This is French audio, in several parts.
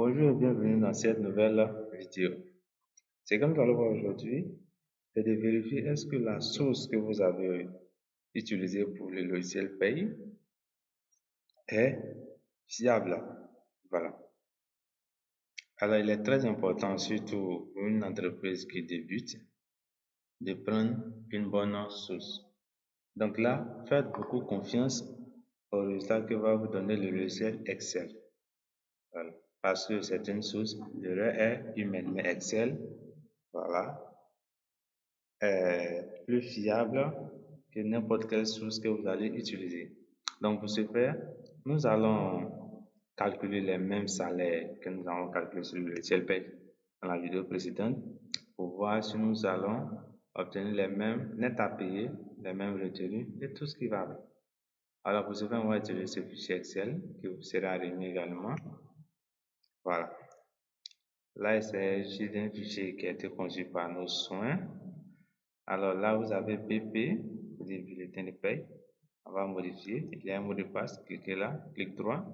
Bonjour et bienvenue dans cette nouvelle vidéo. Ce que nous allons voir aujourd'hui, c'est de vérifier est-ce que la source que vous avez utilisée pour le logiciel Paye est fiable. Voilà. Alors, il est très important, surtout pour une entreprise qui débute, de prendre une bonne source. Donc là, faites beaucoup confiance au résultat que va vous donner le logiciel Excel. Voilà. Parce que c'est une source, l'erreur est humaine, mais Excel, voilà, est plus fiable que n'importe quelle source que vous allez utiliser. Donc pour ce faire, nous allons calculer les mêmes salaires que nous avons calculés sur le logiciel Paye dans la vidéo précédente pour voir si nous allons obtenir les mêmes nets à payer, les mêmes retenues et tout ce qui va avec. Alors pour ce faire, on va utiliser ce fichier Excel qui vous sera remis également. Voilà. Là, il s'agit d'un fichier qui a été conçu par nos soins. Alors là, vous avez BP, vous dites bulletin de paye. On va modifier. Il y a un mot de passe. Cliquez là, clic droit,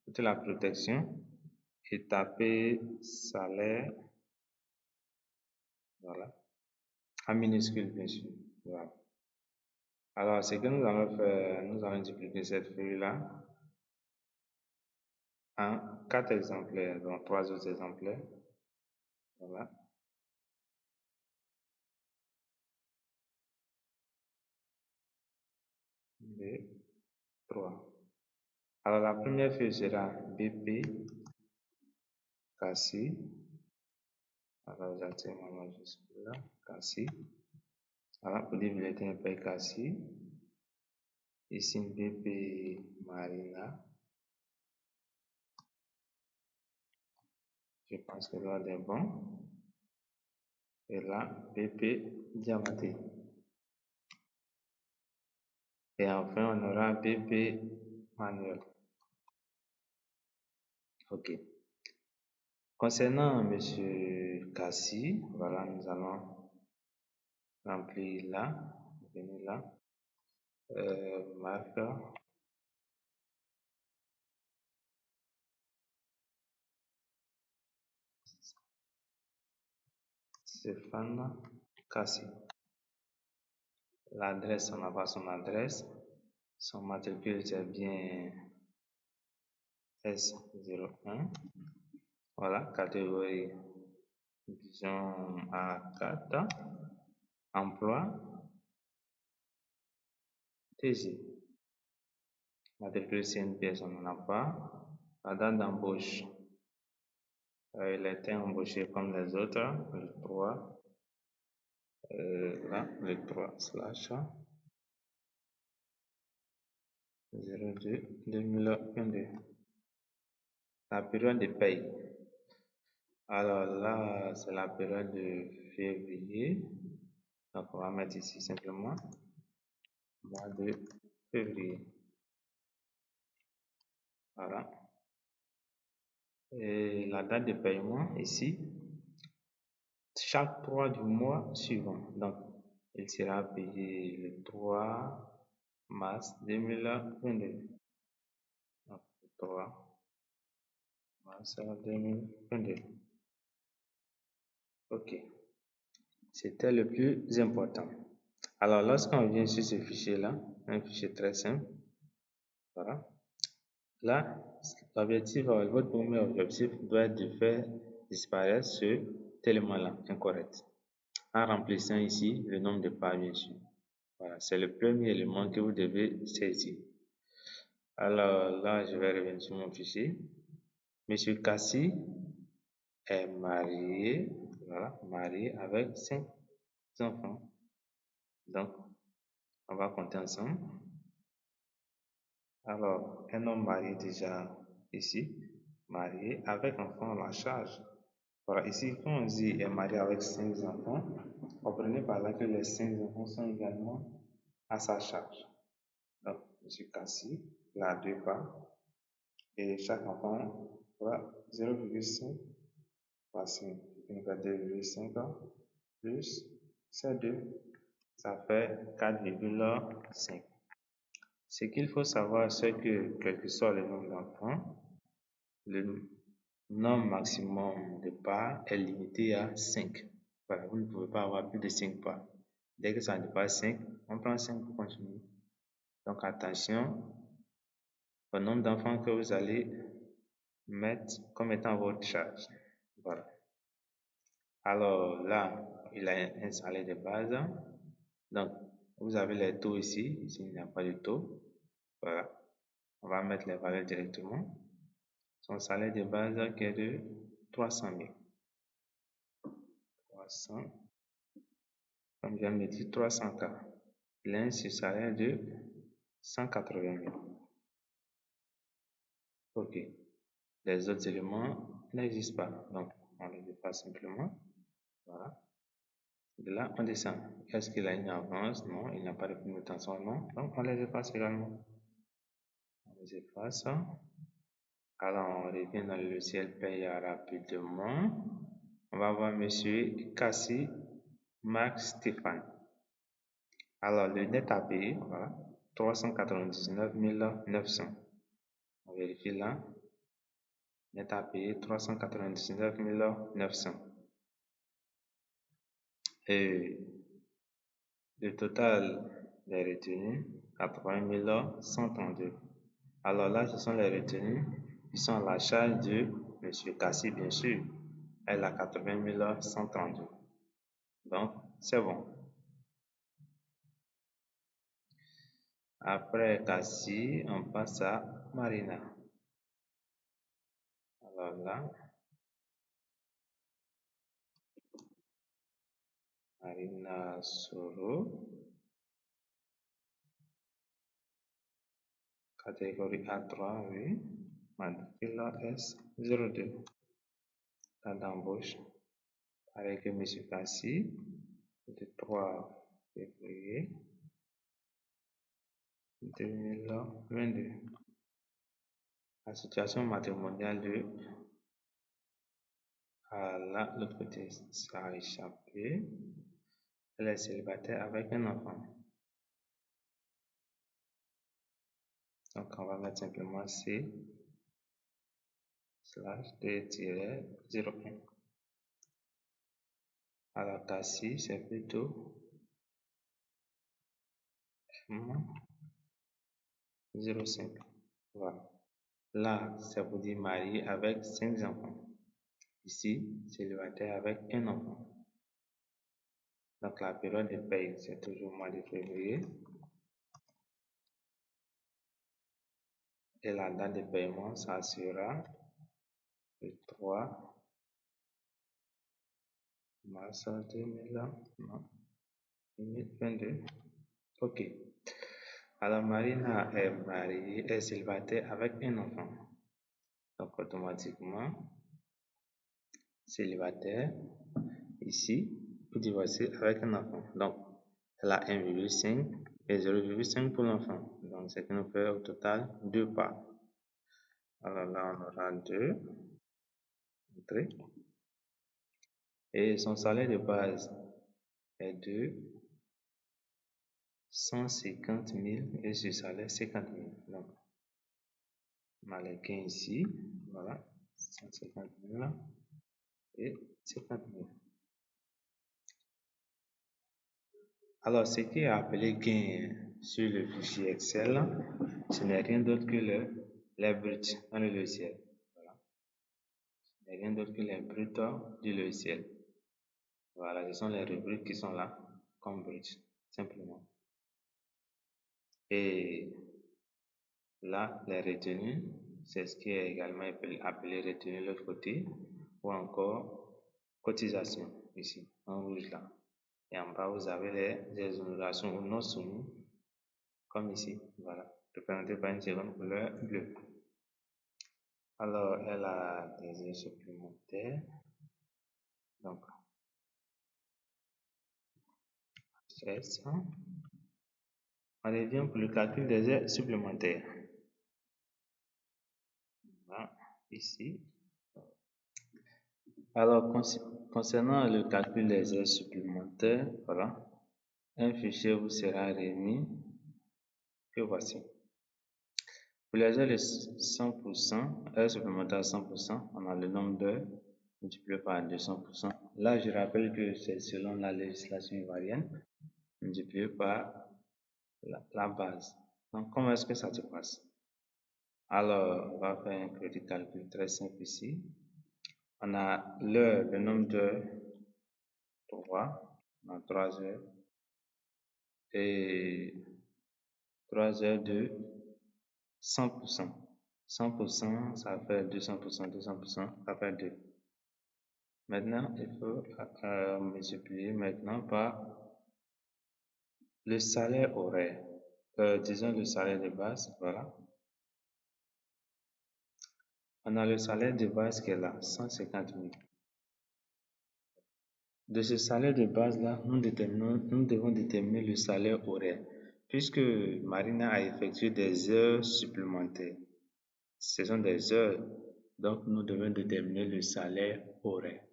toute la protection et tapez salaire. Voilà. En minuscule, bien sûr. Voilà. Alors, ce que nous allons faire, nous allons dupliquer cette feuille-là en 4 exemplaires, donc 3 autres exemplaires. Voilà. Et 3. Alors, la première feuille sera BP, Cassis. Alors, j'active mon majuscule là, Cassis. Voilà, pour dire bulletin de paye Cassis. Ici, BP Marina. Je pense que l'ordre est bon. Et là, BP Diamanté. Et enfin, on aura BP Manuel. OK. Concernant M. Cassis, voilà, nous allons remplir là, venir là, marque Stéphane Cassis. L'adresse, on n'a pas son adresse. Son matricule, c'est bien S01. Voilà, catégorie, disons A4. Emploi, TG. Matricule CNPS, on n'en a pas. La date d'embauche, il a été embauché comme les autres, le 3. Là, le 3/02/2022. La période de paye. Alors là, c'est la période de février. Donc, on va mettre ici simplement mois de février. Voilà. Et la date de paiement ici, chaque 3 du mois suivant. Donc, il sera payé le 3 mars 2022. Donc, le 3 mars 2022. OK. C'était le plus important. Alors, lorsqu'on vient sur ce fichier-là, un fichier très simple, voilà. Là, l'objectif, votre premier objectif doit être de faire disparaître ce élément-là, incorrect, en remplissant ici le nombre de pas, bien sûr. Voilà, c'est le premier élément que vous devez saisir. Alors là, je vais revenir sur mon fichier. Monsieur Cassis est marié, voilà, marié avec 5 enfants. Donc, on va compter ensemble. Alors, un homme marié déjà ici, marié avec enfant à la charge. Voilà, ici, quand on dit est marié avec 5 enfants, comprenez par là que les 5 enfants sont également à sa charge. Donc, M. Cassis, il a 2 parts, et chaque enfant aura 0,5 fois 5. Donc, 2,5 plus ces 2, ça fait 4,5. Ce qu'il faut savoir, c'est que, quel que soit le nombre d'enfants, nombre maximum de parts est limité à 5. Voilà, vous ne pouvez pas avoir plus de 5 parts. Dès que ça dépasse 5, on prend 5 pour continuer. Donc attention au nombre d'enfants que vous allez mettre comme étant votre charge. Voilà. Alors là, il a un salaire de base. Donc, vous avez les taux ici. Ici, il n'y a pas de taux. Voilà. On va mettre les valeurs directement. Son salaire de base qui est de 300 000. 300, comme je viens de dire, 300K. Il a un salaire de 180 000. OK. Les autres éléments n'existent pas. Donc, on les efface simplement. Voilà. De là, on descend. Est-ce qu'il a une avance? Non. Il n'a pas de prime de tension? Non. Donc, on les efface également. On les efface. Alors, on revient dans le logiciel paye rapidement. On va voir monsieur Cassie Marc Stéphane. Alors, le net à payer, voilà, 399 900. On vérifie là. Net à payer 399 900. Et le total des retenues, 80 132. Alors là, ce sont les retenues qui sont à la charge de M. Cassie, bien sûr. Elle a 80 132. Donc, c'est bon. Après Cassie, on passe à Marina. Alors là, Marina Soro, catégorie A3, oui, matricule S02, date d'embauche avec M. Cassie, le 3 février 2022. La situation matrimoniale de là, l'autre côté, ça a échappé. Elle est célibataire avec un enfant. Donc, on va mettre simplement C / D-01. Alors, Cassie, c'est plutôt M05. Voilà. Là, ça vous dit marié avec 5 enfants. Ici, célibataire avec un enfant. Donc, la période de paye, c'est toujours le mois de février. Et la date de paiement, ça sera le 3 mars 2022. OK. Alors, Marina est mariée, est célibataire avec un enfant. Donc, automatiquement, célibataire, ici, ou divorcée avec un enfant. Donc, elle a 1,5 et 0,5 pour l'enfant. Donc, ce qui nous fait au total 2 parts. Alors là, on aura 2. Entrée. Et son salaire de base est de 150 000 et ce salaire 50 000. Donc, on a les gains ici. Voilà. 150 000 et 50 000. Alors, ce qui est appelé gain sur le fichier Excel, ce n'est rien d'autre que les bruts dans le logiciel. Voilà. Ce n'est rien d'autre que les bruts du logiciel. Voilà, ce sont les rubriques qui sont là comme bruts, simplement. Et là, les retenues, c'est ce qui est également appelé retenue de l'autre côté, ou encore cotisation, ici, en rouge là. Et en bas, vous avez les exonérations ou non soumises, comme ici, voilà, représentées par une seconde couleur bleue. Alors, elle a des heures supplémentaires. Donc, ça. On revient pour le calcul des heures supplémentaires. Voilà, ici. Alors, concernant le calcul des heures supplémentaires, voilà, un fichier vous sera remis que voici. Pour les heures de 100%, heures supplémentaires à 100%, on a le nombre d'heures multiplié par 200%. Là, je rappelle que c'est selon la législation ivoirienne, multiplié par la base. Donc, comment est-ce que ça se passe? Alors, on va faire un petit calcul très simple ici. On a l'heure, le nombre d'heures, 3, on a 3 heures, et 3 heures de 100%. 100%, ça fait 200%, 200%, ça fait 2. Maintenant, il faut multiplier maintenant par le salaire horaire. Disons le salaire de base, voilà. On a le salaire de base qui est là, 150 000. De ce salaire de base-là, nous devons déterminer le salaire horaire, puisque Marina a effectué des heures supplémentaires. Ce sont des heures, donc nous devons déterminer le salaire horaire.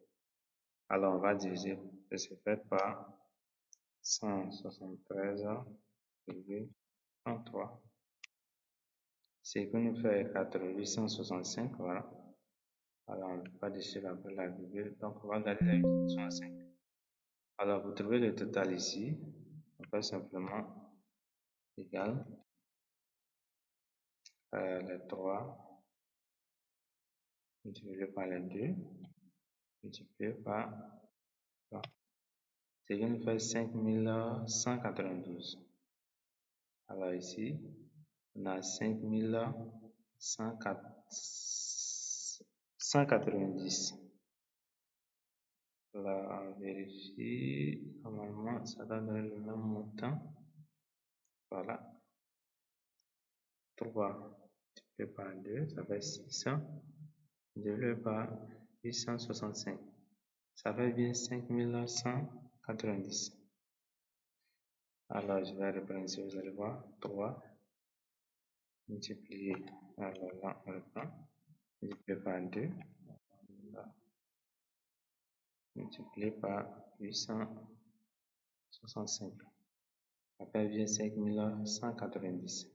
Alors, on va diviser ce fait par 173,33. Ce qui nous fait 865, voilà. Alors, on va déchirer après la virgule, donc on va garder la 865. Alors, vous trouvez le total ici, on fait simplement égal les 3 multiplié par les 2 multiplié par 3. Ce qui nous fait 5192. Alors ici, on a 5190. Là, on vérifie. Normalement, ça donne le même montant. Voilà. 3 multiplié par 2, ça fait 600. Divisé par 865. Ça fait bien 5190. Alors, je vais reprendre ici, vous allez voir. 3 multiplié, alors là, on reprend. Multiplié par 2. Là, multiplié par 865. Ça fait bien 5190.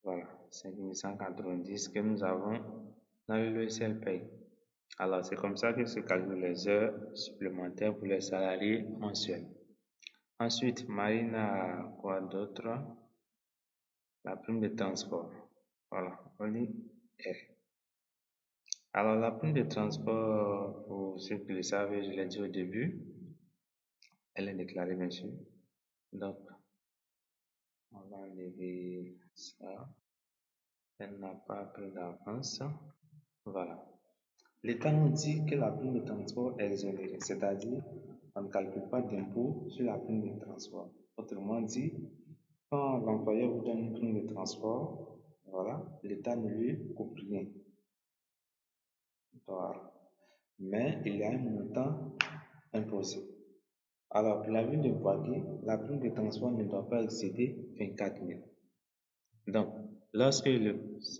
Voilà, 5190 que nous avons dans le logiciel Paye. Alors, c'est comme ça que se calculent les heures supplémentaires pour les salariés mensuels. Ensuite, Marine a quoi d'autre? La prime de transport. Voilà, on dit R. Alors, la prime de transport, pour ceux qui le savent, je l'ai dit au début, elle est déclarée, bien sûr. Donc, on va enlever ça. Elle n'a pas pris d'avance. Voilà. L'État nous dit que la prime de transport est exonérée, c'est-à-dire on ne calcule pas d'impôt sur la prime de transport. Autrement dit, quand l'employeur vous donne une prime de transport, voilà, l'État ne lui coupe rien. Voilà. Mais il y a un montant imposé. Alors, pour la ville de Poitiers, la prime de transport ne doit pas excéder 24 000. Donc, lorsque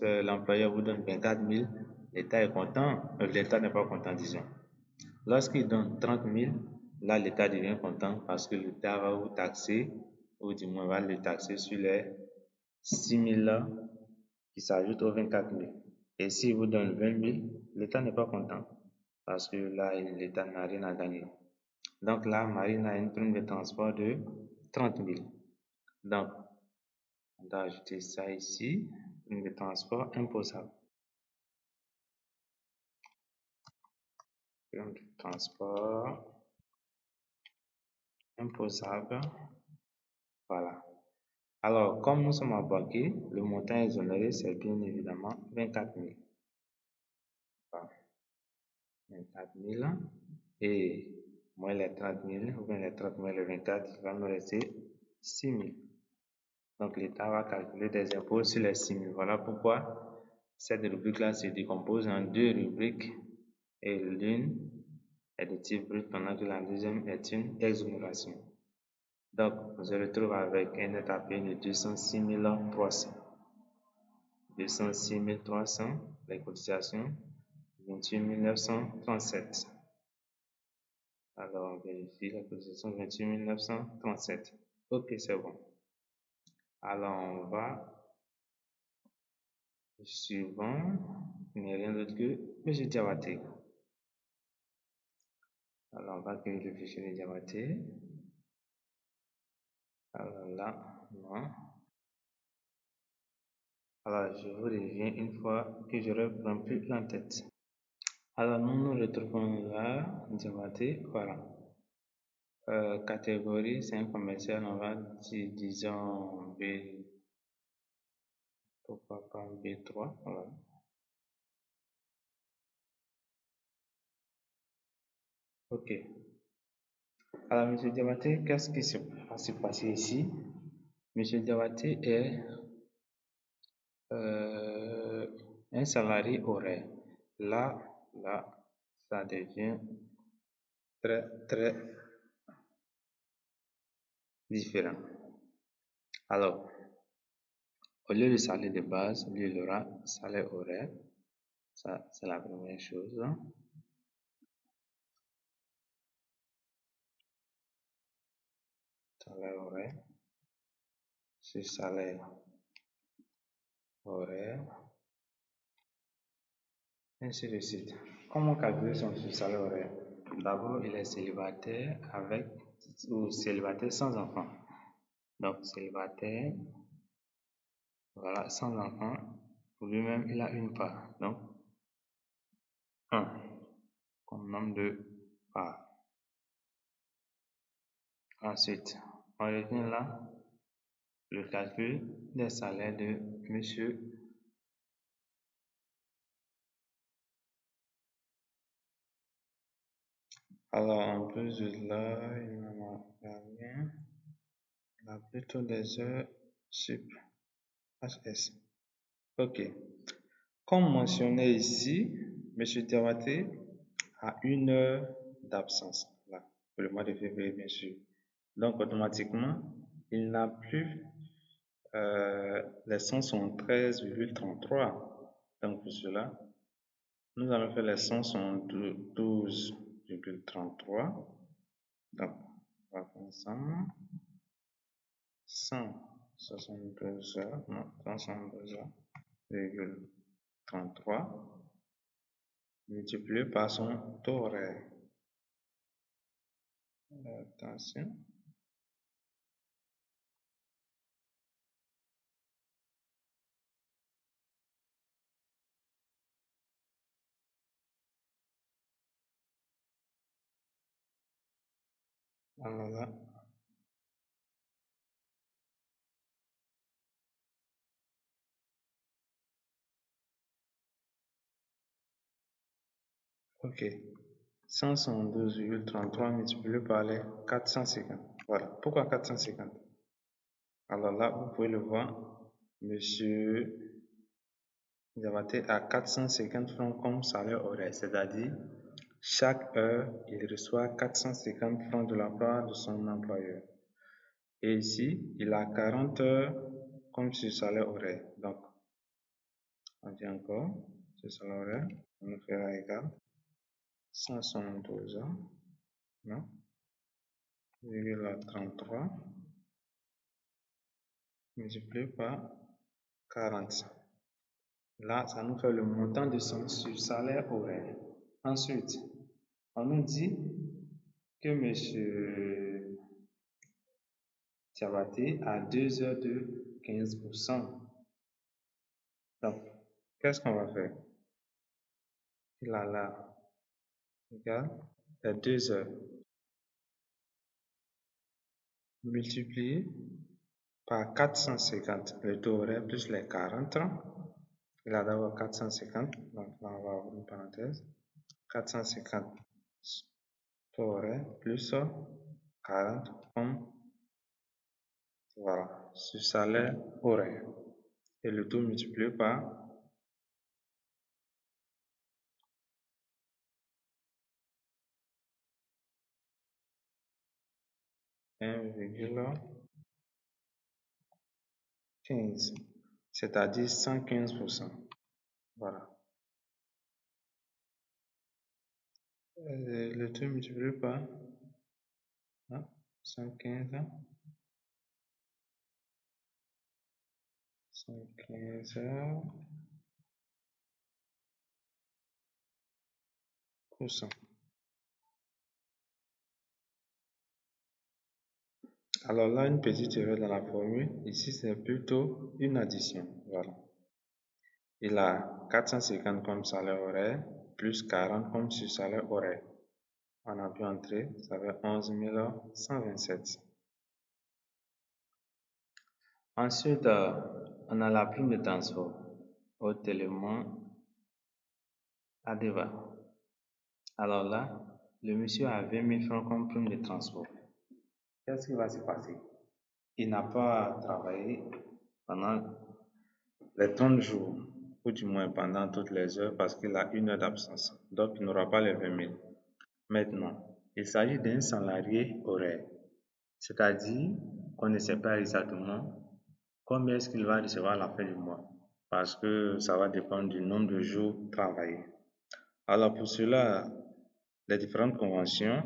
l'employeur vous donne 24 000, l'État est content, l'État n'est pas content, disons. Lorsqu'il donne 30 000, là, l'État devient content parce que l'État va vous taxer, ou du moins va le taxer sur les 6 000 là qui s'ajoutent aux 24 000. Et s'il vous donne 20 000, l'État n'est pas content parce que là, l'État n'a rien à gagner. Donc là, Marine a une prime de transport de 30 000. Donc, on doit ajouter ça ici, prime de transport imposable. Prime de transport imposable. Voilà. Alors, comme nous sommes à Poitiers, le montant exonéré, c'est bien évidemment 24 000. Voilà. 24 000. Et moins les 30 000, ou bien les 30 000 et 24, il va nous rester 6 000. Donc, l'État va calculer des impôts sur les 6 000. Voilà pourquoi cette rubrique-là se décompose en deux rubriques. Et l'une est de type brut, pendant que la deuxième est une exonération. Donc, on se retrouve avec un net à payer de 206 300. 206 300, les cotisations, 28 937. Alors, on vérifie la cotisation, 28 937. Ok, c'est bon. Alors, on va Le suivant n'est rien d'autre que M. Diabaté. Alors, on va créer le fichier de Diabaté. Alors là, non. Alors, je vous reviens une fois que je ne reprends plus en tête. Alors, nous nous retrouvons là, Diabaté, voilà. Catégorie, c'est un commercial, on va dire, disons, B, pourquoi pas B3, voilà. Ok. Alors, M. Diabaté, qu'est-ce qui va se passer ici? M. Diabaté est un salarié horaire. Là, ça devient très, très différent. Alors, au lieu de salaire de base, lui, il aura salaire horaire. Ça, c'est la première chose. Salaire horaire. Ce salaire horaire. Ainsi de suite. Comment calculer son salaire horaire? D'abord, il est célibataire avec ou célibataire sans enfant. Donc, célibataire, voilà, sans enfant. Pour lui-même, il a une part. Donc, 1 comme nombre de parts. Ensuite, on revient là, le calcul des salaires de monsieur. Alors, en plus de là, il n'en a rien. Il a plutôt des heures sup HS. Ok. Comme mentionné ici, M. Diabaté a une heure d'absence, là, pour le mois de février, bien sûr. Donc, automatiquement, il n'a plus les sons sont 13,33. Donc, pour cela, nous allons faire les sons sont 12,33. Donc, on va faire ensemble. 172 heures, non, 172 heures,33 multiplié par son taux horaire. Attention. Alors là, ok. 172,33 multiplié par les 450. Voilà. Pourquoi 450? Alors là, vous pouvez le voir, Monsieur Diabaté a 450 francs comme salaire horaire, c'est-à-dire chaque heure, il reçoit 450 francs de la part de son employeur. Et ici, il a 40 heures comme sur salaire horaire. Donc, on dit encore, ce salaire horaire, on nous fera égal 172 heures, non, 33 multiplié par 40. Là, ça nous fait le montant de son salaire horaire. Ensuite, on nous dit que M. Diabaté a 2 heures de 15%. Donc, qu'est-ce qu'on va faire? Il a là, égal, 2 heures multiplié par 450, le taux horaire plus les 40. Il a d'abord 450, donc là on va avoir une parenthèse. 450 taux horaire plus 40 comme voilà, ce salaire horaire. Et le tout multiplié par 1,15, c'est-à-dire 115%. Voilà. Le tout multiplié par 115, 115 Alors là, une petite erreur dans la formule. Ici, c'est plutôt une addition. Voilà. Il a 450 comme salaire horaire, plus 40 comme sur salaire horaire. On a pu entrer, ça fait 11 127. Ensuite, on a la prime de transport. Autre élément, ADEVA. Alors là, le monsieur a 20 000 francs comme prime de transport. Qu'est-ce qui va se passer? Il n'a pas travaillé pendant les 30 jours, ou du moins pendant toutes les heures, parce qu'il a une heure d'absence. Donc, il n'aura pas les 20 000. Maintenant, il s'agit d'un salarié horaire. C'est-à-dire qu'on ne sait pas exactement combien est-ce qu'il va recevoir à la fin du mois, parce que ça va dépendre du nombre de jours travaillés. Alors pour cela, les différentes conventions,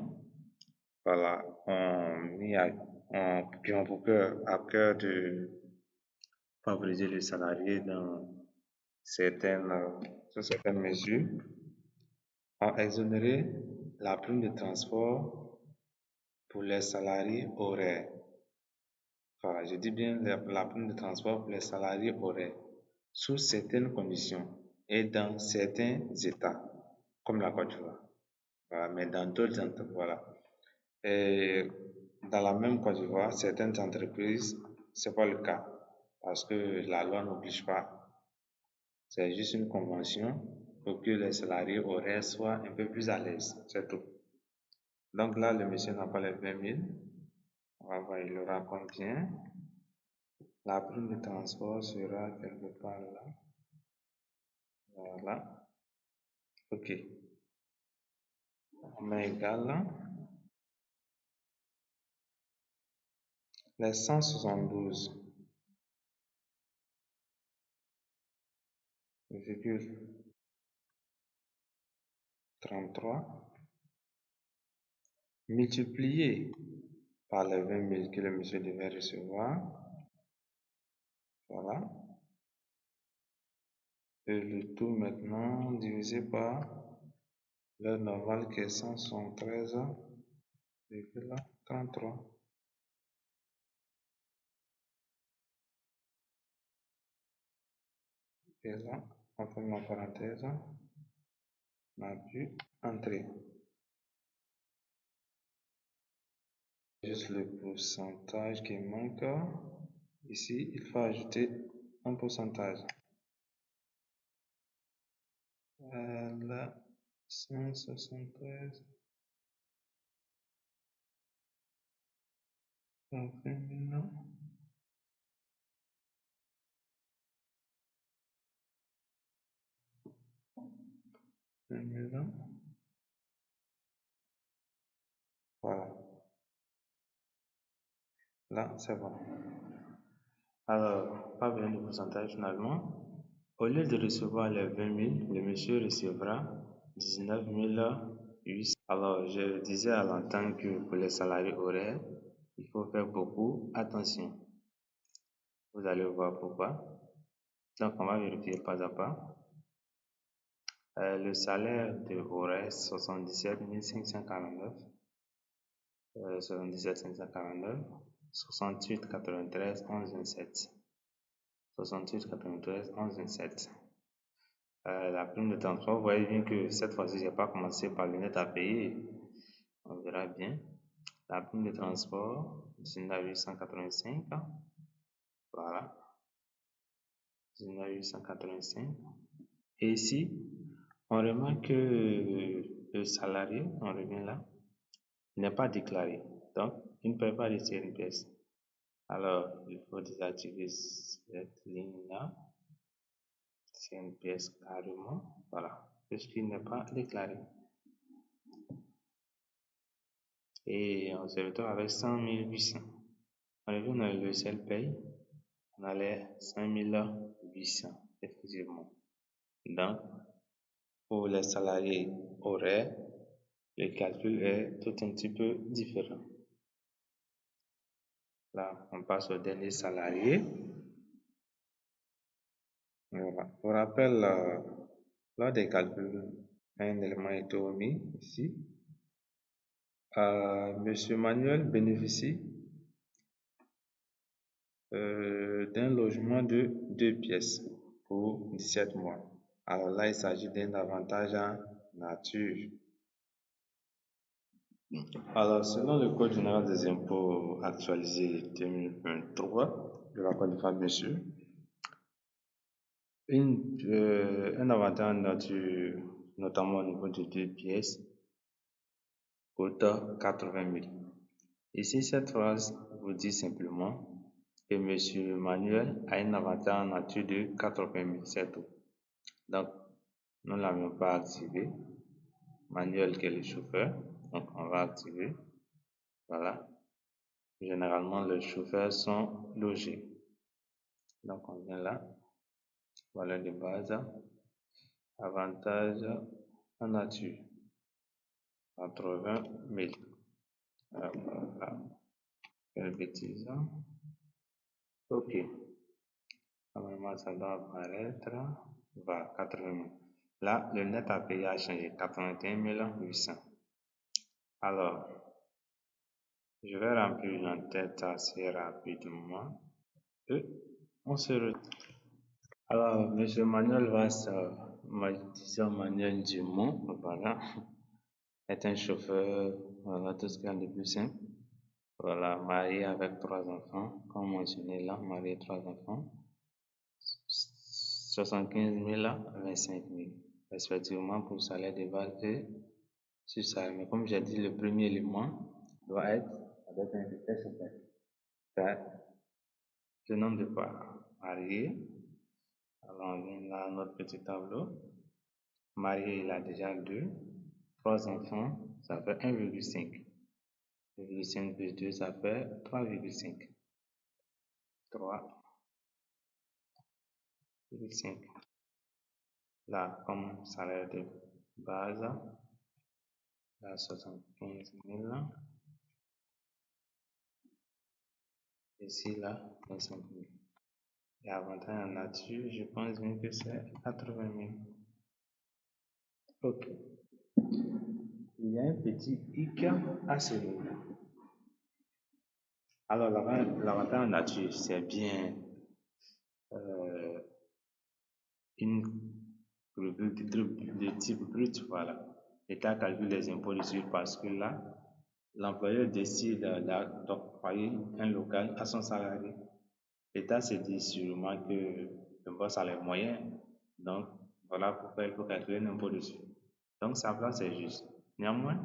voilà, qui ont à cœur de favoriser les salariés dans sur certaines mesures, ont exonéré la prime de transport pour les salariés horaires. Voilà, je dis bien la prime de transport pour les salariés horaires, sous certaines conditions et dans certains États, comme la Côte d'Ivoire. Voilà, mais dans d'autres entreprises, voilà. Et dans la même Côte d'Ivoire, certaines entreprises, c'est pas le cas, parce que la loi n'oblige pas. C'est juste une convention pour que les salariés horaires soient un peu plus à l'aise, c'est tout. Donc là, le monsieur n'a pas les 20 000. On va voir, il aura combien? La prime de transport sera quelque part là. Voilà. OK. On met égal les 172,33 multiplié par les 20 000 que le monsieur devait recevoir. Voilà. Et le tout maintenant divisé par l'heure normale qui est 173,33. Et là, on ferme la parenthèse. On a pu entrer. Juste le pourcentage qui manque. Ici, il faut ajouter un pourcentage. Là, 173. 20 000. Voilà. Là, c'est bon. Alors, pas besoin de pourcentage finalement. Au lieu de recevoir les 20 000, le monsieur recevra 19 800. Alors, je disais à l'entendre que pour les salariés horaires, il faut faire beaucoup attention. Vous allez voir pourquoi. Donc, on va vérifier pas à pas. Le salaire de horaire 77 549. 77 549. 68 93 11 27. 68 93 11 27. La prime de transport, vous voyez bien que cette fois-ci, je n'ai pas commencé par le net à payer. On verra bien. La prime de transport, 19 885. Voilà. 19 885. Et ici, on remarque que le salarié, on revient là, n'est pas déclaré. Donc, il ne peut pas retirer une pièce. Alors, il faut désactiver cette ligne-là. C'est une pièce carrément. Voilà. Puisqu'il n'est pas déclaré. Et on se retrouve avec 100 800. On revient dans le logiciel paye. On a les 5 800, effectivement. Donc, pour les salariés horaires, le calcul est tout un petit peu différent. Là, on passe au dernier salarié. Voilà. Pour rappel, lors des calculs un élément été omis ici. Monsieur Manuel bénéficie d'un logement de 2 pièces pour 17 mois. Alors là, il s'agit d'un avantage en nature. Alors, selon le Code général des impôts actualisé 2023 de la Côte d'Ivoire, bien sûr, un avantage en nature, notamment au niveau de 2 pièces, coûte 80 000. Ici, cette phrase vous dit simplement que M. Manuel a un avantage en nature de 80 000, c'est tout. Donc, nous ne l'avons pas activé. Manuel qui est le chauffeur, donc on va activer. Voilà. Généralement, les chauffeurs sont logés. Donc, on vient là. Voilà de base. Avantage en nature. 80 000. Voilà. Quelle bêtise. Ok. Normalement, ça doit apparaître. Voilà, 80 000. Là, le net à payer a changé. 81 800. Alors, je vais remplir l'entête assez rapidement. Et on se retrouve. Alors, M. Manuel Vasse, disons Manuel Dumont, voilà, est un chauffeur, voilà, tout ce qu'il y a de plus simple. Voilà, marié avec 3 enfants, comme mentionné là, marié 3 enfants. 75 000 à 25 000, respectivement pour salaire de base et sur salaire. Mais comme j'ai dit, le premier élément doit être avec un critère chauffeur. C'est le nombre de parts mariés. Alors, on vient là, notre petit tableau. Marié, il a déjà 2. 3 enfants, ça fait 1,5. 1,5 plus 2, ça fait 3,5. 3,5. Là, comme salaire de base, là, 75 000. Ici, là, 25 000. Et avantage en nature, je pense bien que c'est 80 000. Ok. Il y a un petit hic à ce niveau. Alors, l'avantage en nature, c'est bien une rubrique de type brut, voilà. L'État calcule les impôts dessus parce que là, l'employeur décide d'octroyer un local à son salarié. L'État se dit sûrement que le boss a les moyens, donc voilà pourquoi il faut calculer un impôt dessus. Donc sa place est juste. Néanmoins,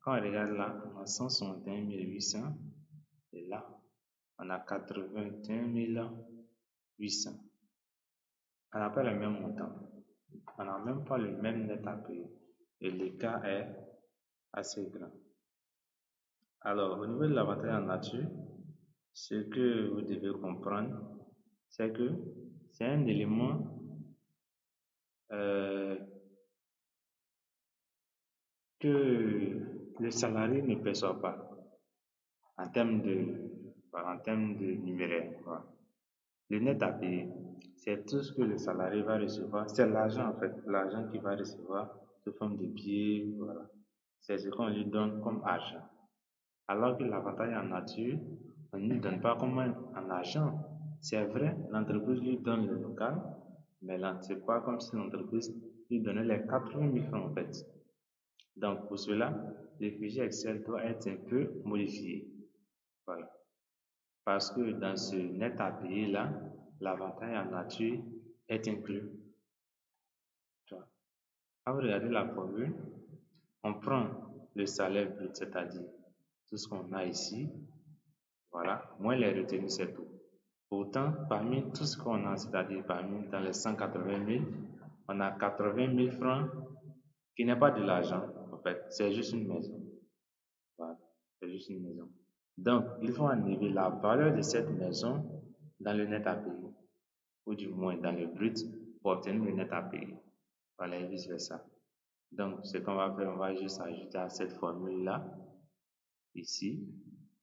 quand on regarde là, on a 161 800 et là, on a 81 800. On n'a pas le même montant. On n'a même pas le même net à payer. Et l'écart est assez grand. Alors, au niveau de l'avantage en nature, ce que vous devez comprendre, c'est que c'est un élément que le salarié ne perçoit pas en termes de numéraire. Voilà. Le net à payer, c'est tout ce que le salarié va recevoir. C'est l'argent en fait, l'argent qu'il va recevoir sous forme de billets. Voilà. C'est ce qu'on lui donne comme argent. Alors que l'avantage en nature, on ne lui donne pas comme en argent. C'est vrai, l'entreprise lui donne le local, mais là, ce n'est pas comme si l'entreprise lui donnait les 80 000 francs en fait. Donc, pour cela, le fichier Excel doit être un peu modifié. Voilà. Parce que dans ce net à payer là, l'avantage en nature est inclus. Quand vous regardez la formule, on prend le salaire brut, c'est-à-dire tout ce qu'on a ici, voilà, moins les retenues, c'est tout. Pourtant, parmi tout ce qu'on a, c'est-à-dire parmi dans les 180 000, on a 80 000 francs qui n'est pas de l'argent, en fait, c'est juste une maison. Voilà, c'est juste une maison. Donc, il faut enlever la valeur de cette maison dans le net à payer, ou du moins dans le brut, pour obtenir le net à payer. Voilà, et vice versa. Donc, ce qu'on va faire, on va juste ajouter à cette formule-là, ici,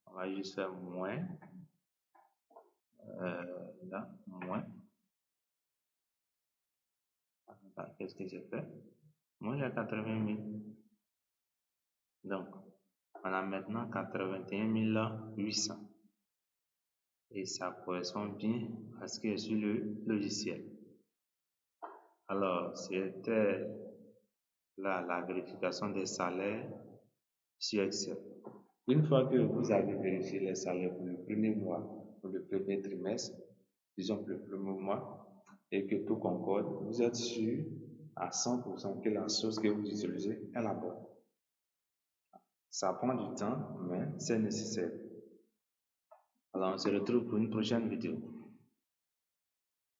on va juste faire moins, là, moins. Qu'est-ce que j'ai fait? Moi, j'ai 80 000. Donc, on a maintenant 81 800. Et ça correspond bien à ce qui est sur le logiciel. Alors, c'était là la vérification des salaires sur Excel. Une fois que vous avez vérifié les salaires pour le premier mois, pour le premier trimestre, disons pour le premier mois, et que tout concorde, vous êtes sûr à 100% que la source que vous utilisez est la bonne. Ça prend du temps, mais c'est nécessaire. Alors, on se retrouve pour une prochaine vidéo.